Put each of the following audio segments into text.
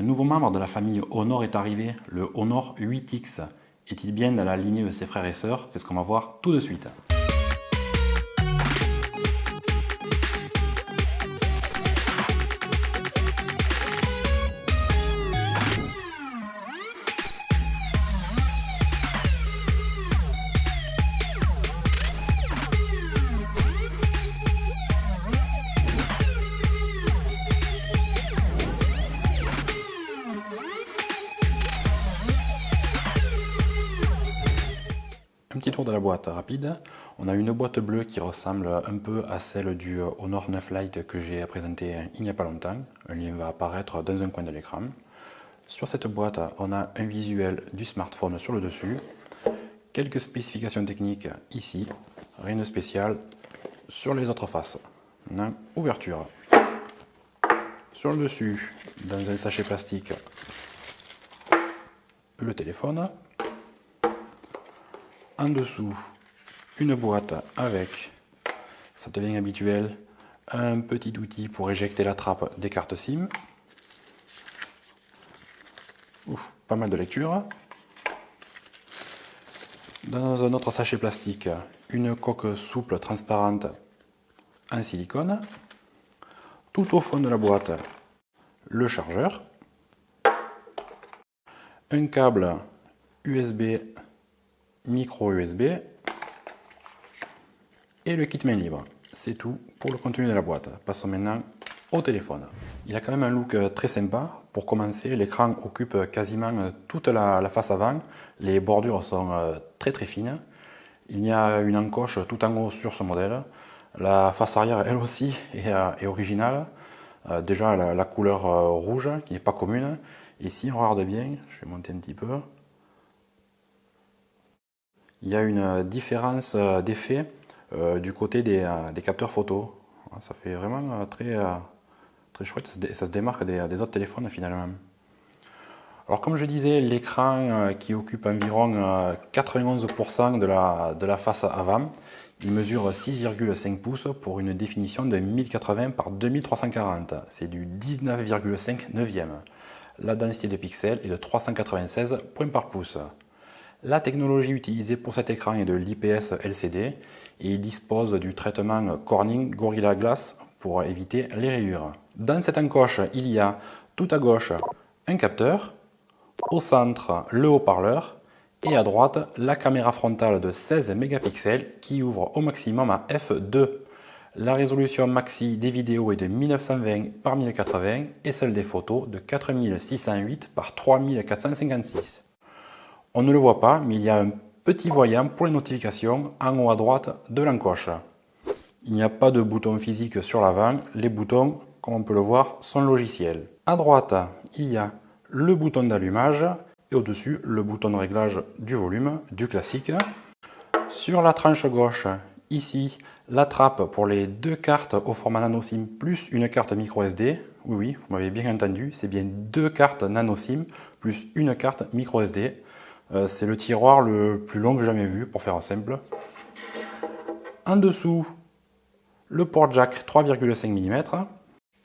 Un nouveau membre de la famille Honor est arrivé, le Honor 8X. Est-il bien dans la lignée de ses frères et sœurs? C'est ce qu'on va voir tout de suite. Un petit tour de la boîte rapide. On a une boîte bleue qui ressemble un peu à celle du Honor 9 Lite que j'ai présenté il n'y a pas longtemps. Un lien va apparaître dans un coin de l'écran. Sur cette boîte, on a un visuel du smartphone sur le dessus. Quelques spécifications techniques ici. Rien de spécial sur les autres faces. On a ouverture. Sur le dessus, dans un sachet plastique, le téléphone. En dessous, une boîte avec, ça devient habituel, un petit outil pour éjecter la trappe des cartes SIM. Pas mal de lecture. Dans un autre sachet plastique, une coque souple transparente en silicone. Tout au fond de la boîte, le chargeur. Un câble USB micro USB et le kit main libre. C'est tout pour le contenu de la boîte. Passons maintenant au téléphone. Il a quand même un look très sympa. Pour commencer, l'écran occupe quasiment toute la face avant. Les bordures sont très fines. Il y a une encoche tout en haut sur ce modèle. La face arrière, elle aussi, est originale. Déjà la couleur rouge qui n'est pas commune. Et si on regarde bien, je vais monter un petit peu. Il y a une différence d'effet du côté des capteurs photo. Ça fait vraiment très chouette, ça se démarque des autres téléphones finalement. Alors comme je disais, l'écran qui occupe environ 91% de la face avant, il mesure 6,5 pouces pour une définition de 1080 par 2340. C'est du 19,5 neuvième. La densité de pixels est de 396 points par pouce. La technologie utilisée pour cet écran est de l'IPS LCD et il dispose du traitement Corning Gorilla Glass pour éviter les rayures. Dans cette encoche, il y a tout à gauche un capteur, au centre le haut-parleur et à droite la caméra frontale de 16 mégapixels qui ouvre au maximum à f2. La résolution maxi des vidéos est de 1920 par 1080 et celle des photos de 4608 par 3456. On ne le voit pas, mais il y a un petit voyant pour les notifications en haut à droite de l'encoche. Il n'y a pas de bouton physique sur l'avant, les boutons, comme on peut le voir, sont logiciels. À droite, il y a le bouton d'allumage et au-dessus, le bouton de réglage du volume, du classique. Sur la tranche gauche, ici, la trappe pour les deux cartes au format nano SIM plus une carte micro SD. Oui, vous m'avez bien entendu, c'est bien deux cartes nano SIM plus une carte micro SD. C'est le tiroir le plus long que j'ai jamais vu, pour faire simple. En dessous, le port jack 3,5 mm,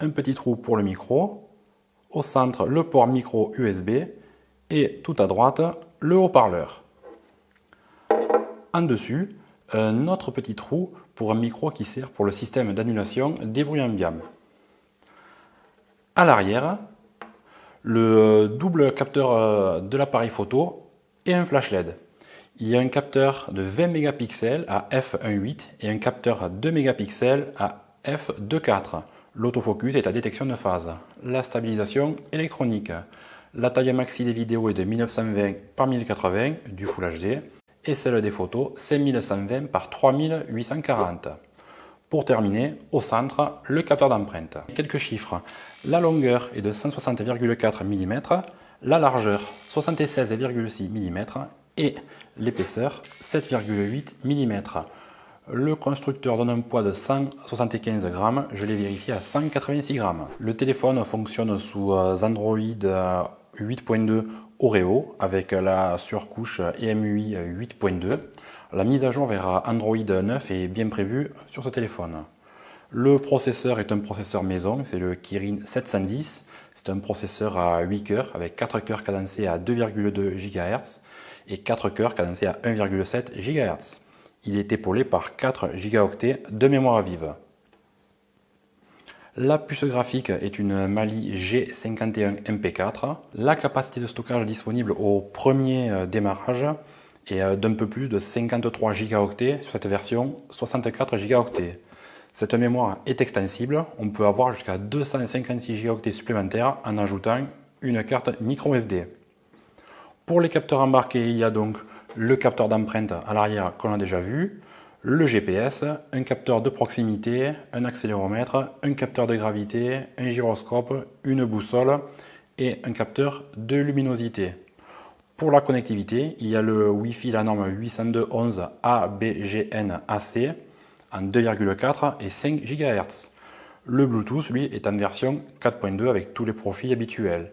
un petit trou pour le micro, au centre le port micro USB et tout à droite le haut-parleur. En dessus, un autre petit trou pour un micro qui sert pour le système d'annulation des bruits ambiants. À l'arrière, le double capteur de l'appareil photo et un flash LED. Il y a un capteur de 20 mégapixels à f1.8 et un capteur 2 mégapixels à f2.4. L'autofocus est à détection de phase. La stabilisation électronique. La taille maxi des vidéos est de 1920 par 1080 du Full HD et celle des photos 5120 par 3840. Pour terminer, au centre, le capteur d'empreinte. Quelques chiffres. La longueur est de 160,4 mm, la largeur 76,6 mm et l'épaisseur 7,8 mm. Le constructeur donne un poids de 175 grammes, je l'ai vérifié à 186 grammes. Le téléphone fonctionne sous Android 8.2 Oreo avec la surcouche EMUI 8.2. La mise à jour vers Android 9 est bien prévue sur ce téléphone. Le processeur est un processeur maison, c'est le Kirin 710. C'est un processeur à 8 cœurs avec 4 cœurs cadencés à 2,2 GHz et 4 cœurs cadencés à 1,7 GHz. Il est épaulé par 4 Go de mémoire vive. La puce graphique est une Mali G51 MP4. La capacité de stockage disponible au premier démarrage est d'un peu plus de 53 Go sur cette version 64 Go. Cette mémoire est extensible, on peut avoir jusqu'à 256 Go supplémentaires en ajoutant une carte micro SD. Pour les capteurs embarqués, il y a donc le capteur d'empreinte à l'arrière qu'on a déjà vu, le GPS, un capteur de proximité, un accéléromètre, un capteur de gravité, un gyroscope, une boussole et un capteur de luminosité. Pour la connectivité, il y a le Wi-Fi, la norme 802.11 ABGN-AC en 2,4 et 5 GHz. Le Bluetooth, lui, est en version 4.2 avec tous les profils habituels.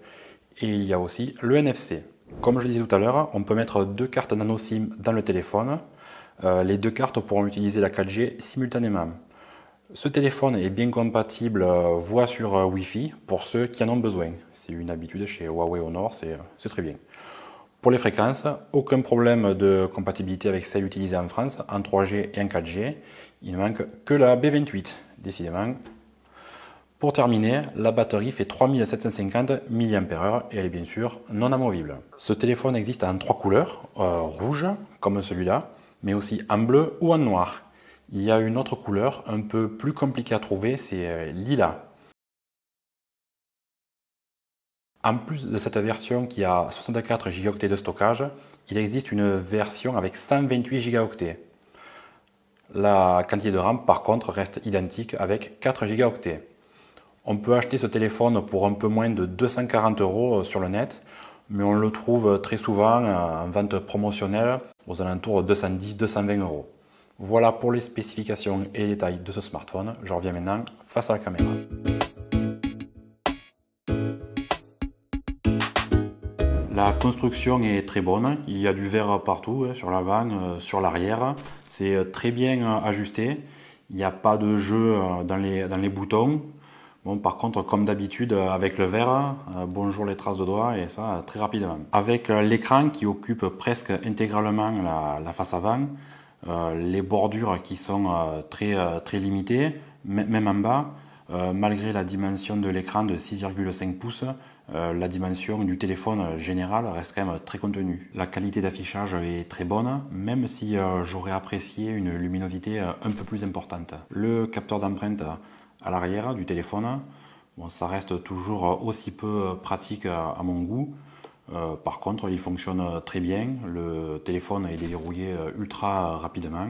Et il y a aussi le NFC. Comme je le disais tout à l'heure, on peut mettre 2 cartes nano SIM dans le téléphone. Les 2 cartes pourront utiliser la 4G simultanément. Ce téléphone est bien compatible voix sur Wi-Fi pour ceux qui en ont besoin. C'est une habitude chez Huawei Honor, c'est très bien. Pour les fréquences, aucun problème de compatibilité avec celle utilisée en France en 3G et en 4G. Il ne manque que la B28, décidément. Pour terminer, la batterie fait 3750 mAh et elle est bien sûr non amovible. Ce téléphone existe en 3 couleurs, rouge comme celui-là, mais aussi en bleu ou en noir. Il y a une autre couleur un peu plus compliquée à trouver, c'est lilas. En plus de cette version qui a 64 Go de stockage, il existe une version avec 128 Go. La quantité de RAM par contre reste identique avec 4 Go. On peut acheter ce téléphone pour un peu moins de 240 € sur le net, mais on le trouve très souvent en vente promotionnelle aux alentours de 210-220 €. Voilà pour les spécifications et les détails de ce smartphone. Je reviens maintenant face à la caméra. La construction est très bonne, il y a du verre partout, sur l'avant, sur l'arrière. C'est très bien ajusté, il n'y a pas de jeu dans les boutons. Bon, par contre, comme d'habitude, avec le verre, bonjour les traces de doigts et ça très rapidement. Avec l'écran qui occupe presque intégralement la face avant, les bordures qui sont très limitées, même en bas, malgré la dimension de l'écran de 6,5 pouces, la dimension du téléphone général reste quand même très contenue. La qualité d'affichage est très bonne, même si j'aurais apprécié une luminosité un peu plus importante. Le capteur d'empreinte à l'arrière du téléphone, bon, ça reste toujours aussi peu pratique à mon goût. Par contre, il fonctionne très bien. Le téléphone est déverrouillé ultra rapidement.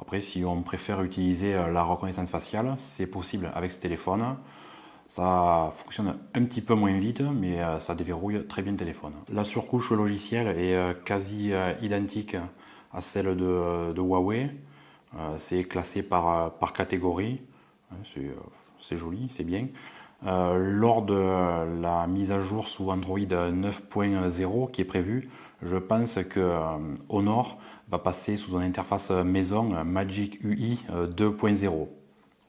Après, si on préfère utiliser la reconnaissance faciale, c'est possible avec ce téléphone. Ça fonctionne un petit peu moins vite, mais ça déverrouille très bien le téléphone. La surcouche logicielle est quasi identique à celle de Huawei. C'est classé par catégorie. C'est joli, c'est bien. Lors de la mise à jour sous Android 9.0 qui est prévue, je pense que Honor va passer sous une interface maison Magic UI 2.0.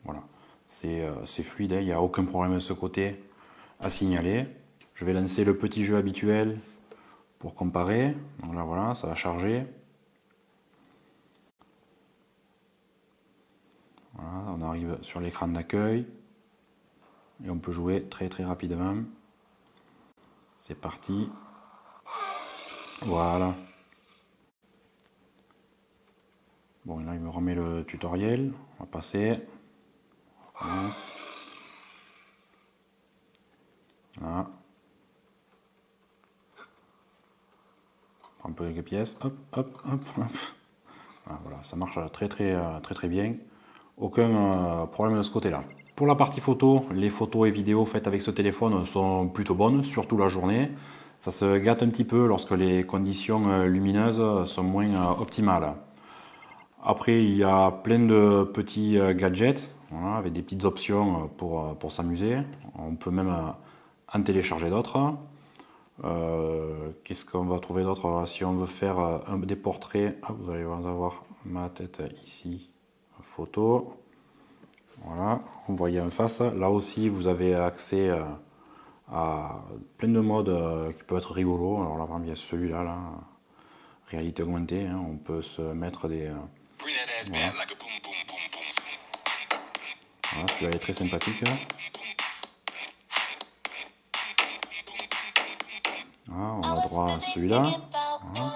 Voilà. C'est fluide, il n'y a aucun problème de ce côté à signaler. Je vais lancer le petit jeu habituel pour comparer. Donc là voilà, ça va charger. Voilà, on arrive sur l'écran d'accueil et on peut jouer très rapidement. C'est parti. Voilà. Bon, là il me remet le tutoriel. On va passer. On commence. Voilà. On prend un peu quelques pièces. Hop, hop, hop, hop. Voilà, ça marche très bien. Aucun problème de ce côté-là. Pour la partie photo, les photos et vidéos faites avec ce téléphone sont plutôt bonnes, surtout la journée. Ça se gâte un petit peu lorsque les conditions lumineuses sont moins optimales. Après, il y a plein de petits gadgets, voilà, avec des petites options pour s'amuser. On peut même en télécharger d'autres. Qu'est-ce qu'on va trouver d'autre? Si on veut faire des portraits, vous allez avoir ma tête ici, photo. Voilà, vous voyez en face. Là aussi, vous avez accès plein de modes qui peuvent être rigolos. Alors là, par exemple, il y a celui-là, là, réalité augmentée. Hein, on peut se mettre des... voilà, voilà, celui-là est très sympathique. Voilà, on a droit à celui-là. Voilà.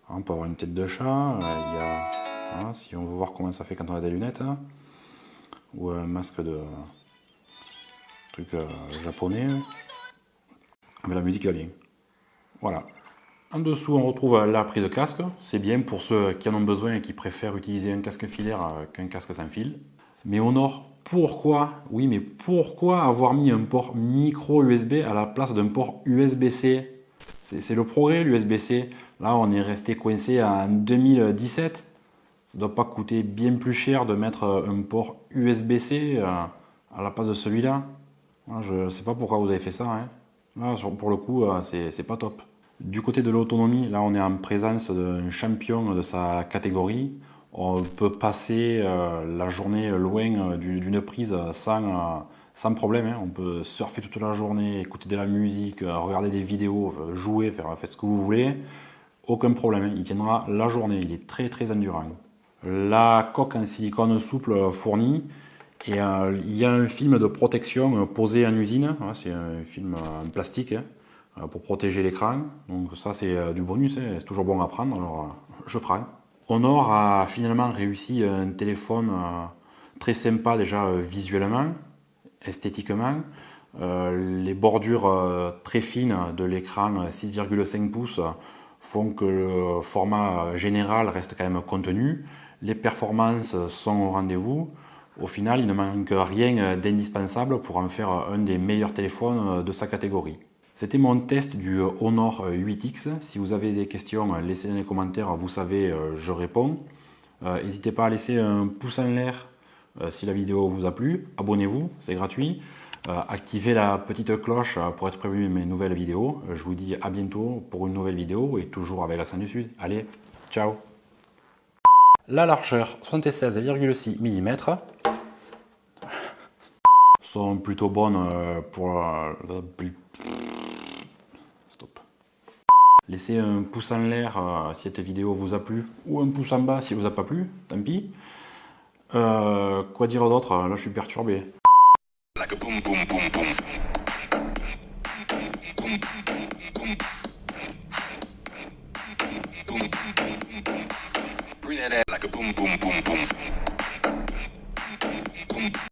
On peut avoir une tête de chat. Il y a, voilà, si on veut voir comment ça fait quand on a des lunettes. Hein, ou un masque de truc japonais. Mais la musique va bien. Voilà. En dessous, on retrouve la prise de casque. C'est bien pour ceux qui en ont besoin et qui préfèrent utiliser un casque filaire qu'un casque sans fil. Mais Honor, pourquoi, oui, mais pourquoi avoir mis un port micro USB à la place d'un port USB-C? C'est le progrès, l'USB-C. Là, on est resté coincé en 2017. Ça ne doit pas coûter bien plus cher de mettre un port USB-C à la place de celui-là. Je ne sais pas pourquoi vous avez fait ça. Hein. Là, pour le coup, c'est pas top. Du côté de l'autonomie, là, on est en présence d'un champion de sa catégorie. On peut passer la journée loin d'une prise sans problème. Hein. On peut surfer toute la journée, écouter de la musique, regarder des vidéos, jouer, faire ce que vous voulez. Aucun problème. Hein. Il tiendra la journée. Il est très très endurant. La coque en silicone souple fournie. Et il y a un film de protection posé en usine. Voilà, c'est un film en plastique hein, pour protéger l'écran. Donc ça c'est du bonus. Hein. C'est toujours bon à prendre. Alors je prends. Honor a finalement réussi un téléphone très sympa déjà visuellement, esthétiquement. Les bordures très fines de l'écran 6,5 pouces font que le format général reste quand même contenu. Les performances sont au rendez-vous. Au final, il ne manque rien d'indispensable pour en faire un des meilleurs téléphones de sa catégorie. C'était mon test du Honor 8X. Si vous avez des questions, laissez-les dans les commentaires, vous savez, je réponds. N'hésitez pas à laisser un pouce en l'air si la vidéo vous a plu. Abonnez-vous, c'est gratuit. Activez la petite cloche pour être prévenu de mes nouvelles vidéos. Je vous dis à bientôt pour une nouvelle vidéo et toujours avec l'accent du Sud. Allez, ciao! La largeur 76,6 mm sont plutôt bonnes pour stop. Laissez un pouce en l'air si cette vidéo vous a plu ou un pouce en bas si elle vous a pas plu, tant pis. Quoi dire d'autre? Là je suis perturbé. Like a boom boom boom boom.